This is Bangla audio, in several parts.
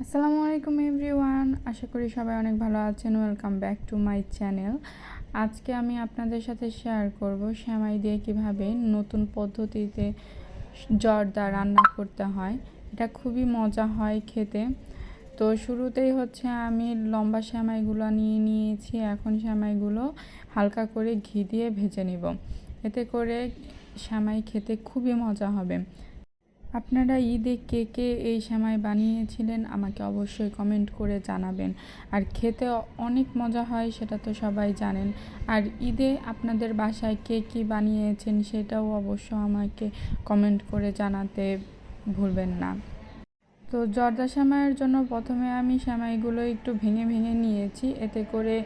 আসসালামু আলাইকুম এভরিওয়ান, আশা করি সবাই অনেক ভালো আছেন। Welcome back to my channel. আজকে আমি আপনাদের সাথে শেয়ার করব সেমাই দিয়ে কিভাবে নতুন পদ্ধতিতে জর্দা রান্না করতে হয়। এটা খুবই মজা হয় খেতে। তো শুরুতেই হচ্ছে আমি লম্বা সেমাইগুলো নিয়েছি। এখন সেমাইগুলো হালকা করে ঘি দিয়ে ভেজে নিব, এতে করে সেমাই খেতে খুবই মজা হবে। আপনারা ঈদে কে কে এই সেমাই বানিয়েছিলেন আমাকে অবশ্যই কমেন্ট করে জানাবেন। আর খেতে অনেক মজা হয় সেটা তো সবাই জানেন। আর ঈদে আপনাদের বাসায় কে কী বানিয়েছেন সেটাও অবশ্য আমাকে কমেন্ট করে জানাতে ভুলবেন না। তো জর্দা সেমাইয়ের জন্য প্রথমে আমি সেমাইগুলো একটু ভেঙে ভেঙে নিয়েছি, এতে করে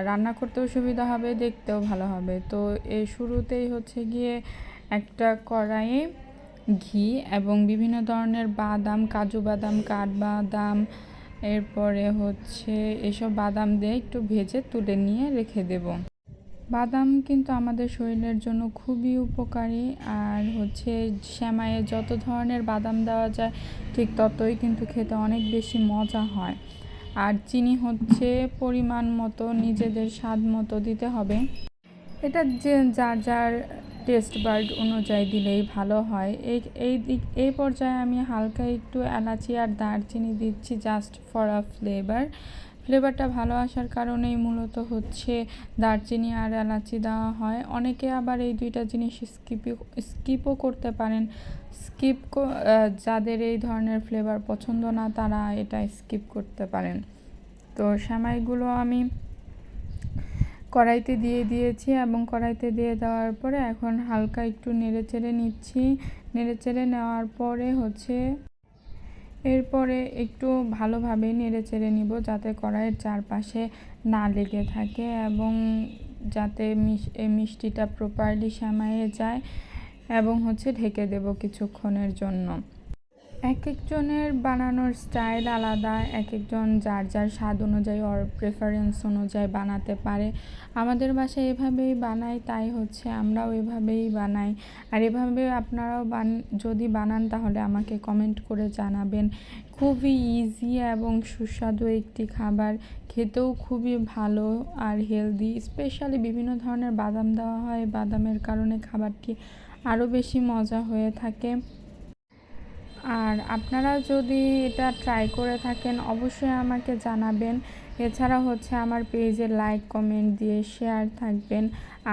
রান্না করতেও সুবিধা হবে, দেখতেও ভালো হবে। তো এই শুরুতেই হচ্ছে গিয়ে একটা কড়াইয়ে ঘি এবং বিভিন্ন ধরনের বাদাম, কাজু বাদাম, কাঠবাদাম, এরপরে হচ্ছে এসব বাদাম দিয়ে একটু ভেজে তুলে নিয়ে রেখে দেব। বাদাম কিন্তু আমাদের শরীরের জন্য খুবই উপকারী। আর হচ্ছে সেমাইয়ে যত ধরনের বাদাম দেওয়া যায় ঠিক ততই কিন্তু খেতে অনেক বেশি মজা হয়। আর চিনি হচ্ছে পরিমাণ মতো, নিজেদের স্বাদ মতো দিতে হবে। এটা যে যার যার টেস্ট বার্ড অনুযায়ী দিলেই ভালো হয়। এই পর্যায়ে আমি হালকা একটু এলাচি আর দারচিনি দিচ্ছি, জাস্ট ফর আ ফ্লেভারটা ভালো আসার কারণেই মূলত হচ্ছে দারচিনি আর এলাচি দেওয়া হয়। অনেকে আবার এই দুইটা জিনিস স্কিপও করতে পারেন। যাদের এই ধরনের ফ্লেভার পছন্দ না তারা এটা স্কিপ করতে পারেন। তো সেমাইগুলো আমি কড়াইতে দিয়ে দিয়েছি এবং কড়াইতে দিয়ে দেওয়ার পরে এখন হালকা একটু নেড়েচেড়ে নিচ্ছি। নেড়েচেড়ে নেওয়ার পরে হচ্ছে এরপরে একটু ভালোভাবে নেড়েচেড়ে নিব, যাতে কড়াইয়ের চারপাশে না লেগে থাকে এবং যাতে এই মিষ্টিটা প্রপারলি সেমাইয়ে যায়। এবং হচ্ছে ঢেকে দেব কিছুক্ষণের জন্য। এক একজনের বানানোর স্টাইল আলাদা, এক একজন যার যার স্বাদ অনুযায়ী ওর প্রেফারেন্স অনুযায়ী বানাতে পারে। আমাদের বাসায় এভাবেই বানাই, তাই হচ্ছে আমরাও এভাবেই বানাই। আর এভাবে আপনারাও যদি বানান তাহলে আমাকে কমেন্ট করে জানাবেন। খুবই ইজি এবং সুস্বাদু একটি খাবার, খেতেও খুবই ভালো আর হেলদি। স্পেশালি বিভিন্ন ধরনের বাদাম দেওয়া হয়, বাদামের কারণে খাবারটি আরও বেশি মজা হয়ে থাকে। আর আপনারা যদি এটা ট্রাই করে থাকেন অবশ্যই আমাকে জানাবেন। এছাড়া হচ্ছে আমার পেজে লাইক কমেন্ট দিয়ে শেয়ার থাকবেন।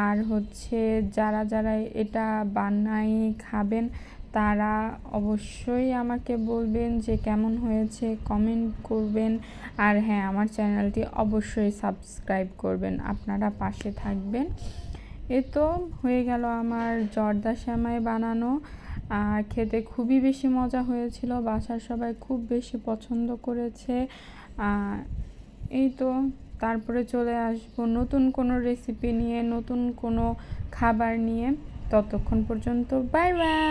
আর হচ্ছে যারা যারা এটা বানাই খাবেন তারা অবশ্যই আমাকে বলবেন যে কেমন হয়েছে, কমেন্ট করবেন। আর হ্যাঁ, আমার চ্যানেলটি অবশ্যই সাবস্ক্রাইব করবেন, আপনারা পাশে থাকবেন। এ তো হয়ে গেল আমার জর্দা সেমাই বানানো। আর খেতে খুবই বেশি মজা হয়েছিল, বাসার সবাই খুব বেশি পছন্দ করেছে। এই তো তারপরে চলে আসবো নতুন কোনো রেসিপি নিয়ে, নতুন কোনো খাবার নিয়ে। ততক্ষণ পর্যন্ত বাই বাই।